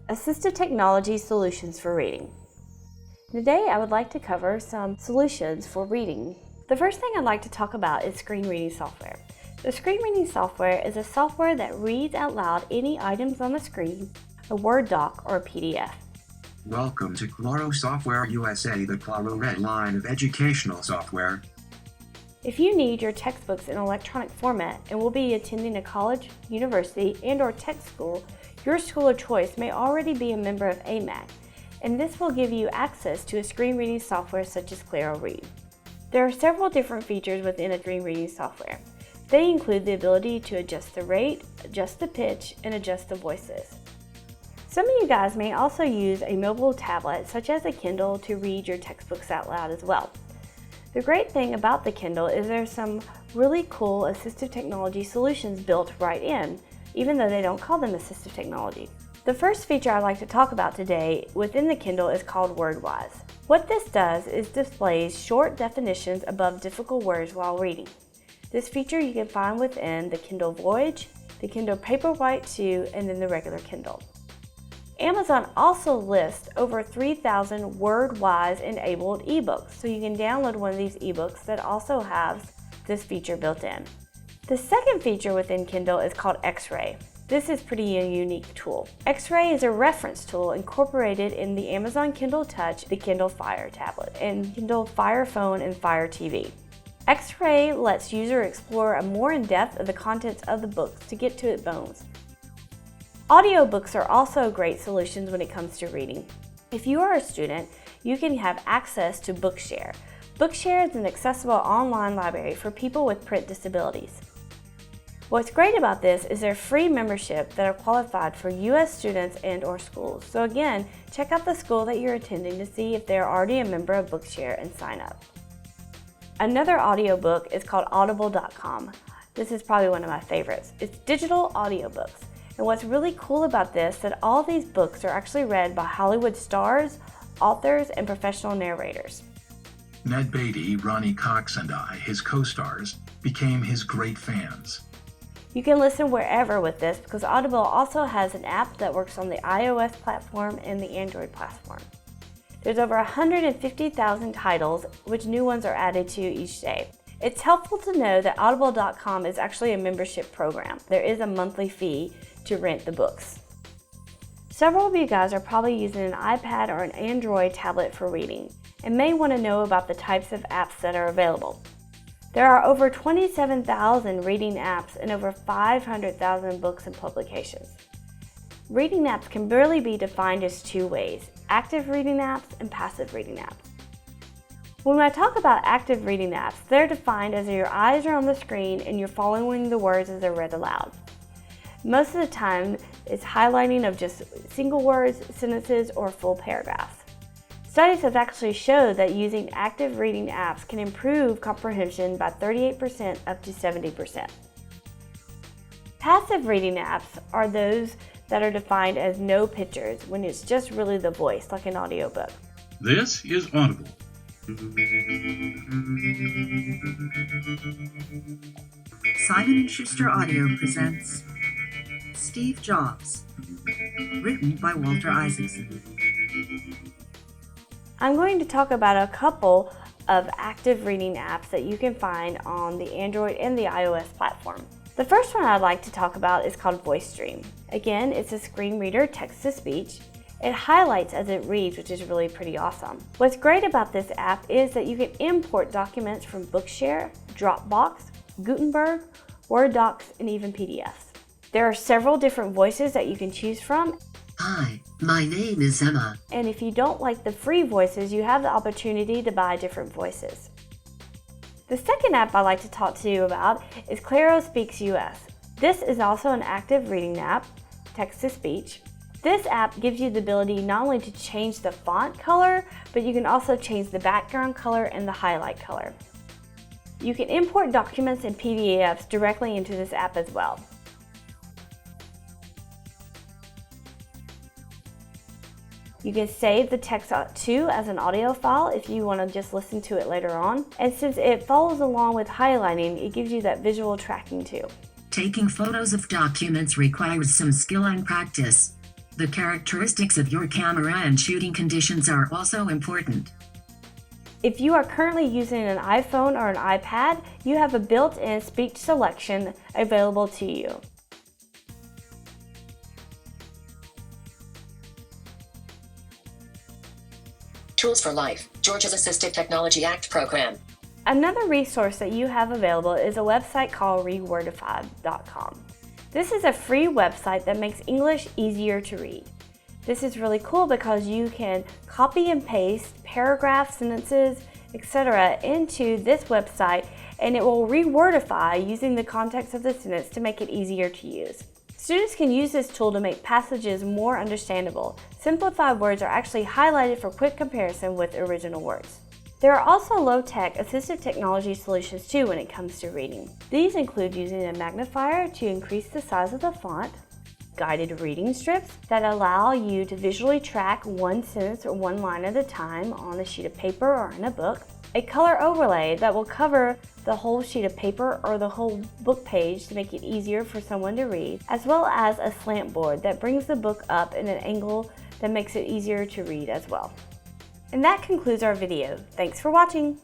Assistive technology solutions for reading. Today I would like to cover some solutions for reading. The first thing I'd like to talk about is screen reading software. The screen reading software is a software that reads out loud any items on the screen, a Word doc, or a PDF. Welcome to Claro Software USA, the Claro Red Line of educational software. If you need your textbooks in electronic format and will be attending a college, university, and/or tech school, your school of choice may already be a member of AMAC, and this will give you access to a screen reading software such as Claro Read. There are several different features within a screen reading software. They include the ability to adjust the rate, adjust the pitch, and adjust the voices. Some of you guys may also use a mobile tablet such as a Kindle to read your textbooks out loud as well. The great thing about the Kindle is there's some really cool assistive technology solutions built right in, even though they don't call them assistive technology. The first feature I'd like to talk about today within the Kindle is called WordWise. What this does is displays short definitions above difficult words while reading. This feature you can find within the Kindle Voyage, the Kindle Paperwhite 2, and then the regular Kindle. Amazon also lists over 3,000 WordWise enabled ebooks, so you can download one of these ebooks that also has this feature built in. The second feature within Kindle is called X-Ray. This is pretty a unique tool. X-Ray is a reference tool incorporated in the Amazon Kindle Touch, the Kindle Fire tablet, and Kindle Fire Phone and Fire TV. X-Ray lets user explore a more in-depth of the contents of the books to get to its bones. Audiobooks are also great solutions when it comes to reading. If you are a student, you can have access to Bookshare. Bookshare is an accessible online library for people with print disabilities. What's great about this is their free membership that are qualified for U.S. students and/or schools. So again, check out the school that you're attending to see if they're already a member of Bookshare and sign up. Another audiobook is called Audible.com. This is probably one of my favorites. It's digital audiobooks. And what's really cool about this is that all these books are actually read by Hollywood stars, authors, and professional narrators. Ned Beatty, Ronnie Cox, and his co-stars, became his great fans. You can listen wherever with this because Audible also has an app that works on the iOS platform and the Android platform. There's over 150,000 titles, which new ones are added to each day. It's helpful to know that Audible.com is actually a membership program. There is a monthly fee to rent the books. Several of you guys are probably using an iPad or an Android tablet for reading and may want to know about the types of apps that are available. There are over 27,000 reading apps and over 500,000 books and publications. Reading apps can barely be defined as two ways: active reading apps and passive reading apps. When I talk about active reading apps, they're defined as your eyes are on the screen and you're following the words as they're read aloud. Most of the time, it's highlighting of just single words, sentences, or full paragraphs. Studies have actually showed that using active reading apps can improve comprehension by 38% up to 70%. Passive reading apps are those that are defined as no pictures, when it's just really the voice, like an audiobook. This is Audible. Simon & Schuster Audio presents Steve Jobs, written by Walter Isaacson. I'm going to talk about a couple of active reading apps that you can find on the Android and the iOS platform. The first one I'd like to talk about is called VoiceStream. Again, it's a screen reader text-to-speech. It highlights as it reads, which is really pretty awesome. What's great about this app is that you can import documents from Bookshare, Dropbox, Gutenberg, Word docs, and even PDFs. There are several different voices that you can choose from. Hi, my name is Emma. And if you don't like the free voices, you have the opportunity to buy different voices. The second app I'd like to talk to you about is Claro Speaks US. This is also an active reading app, text-to-speech. This app gives you the ability not only to change the font color, but you can also change the background color and the highlight color. You can import documents and PDFs directly into this app as well. You can save the text too as an audio file if you want to just listen to it later on. And since it follows along with highlighting, it gives you that visual tracking too. Taking photos of documents requires some skill and practice. The characteristics of your camera and shooting conditions are also important. If you are currently using an iPhone or an iPad, you have a built-in speech selection available to you. Tools for Life, Georgia's Assistive Technology Act program. Another resource that you have available is a website called rewordify.com. This is a free website that makes English easier to read. This is really cool because you can copy and paste paragraphs, sentences, etc. into this website, and it will rewordify using the context of the sentence to make it easier to use. Students can use this tool to make passages more understandable. Simplified words are actually highlighted for quick comparison with original words. There are also low-tech assistive technology solutions too when it comes to reading. These include using a magnifier to increase the size of the font, guided reading strips that allow you to visually track one sentence or one line at a time on a sheet of paper or in a book, a color overlay that will cover the whole sheet of paper or the whole book page to make it easier for someone to read, as well as a slant board that brings the book up in an angle that makes it easier to read as well. And that concludes our video. Thanks for watching!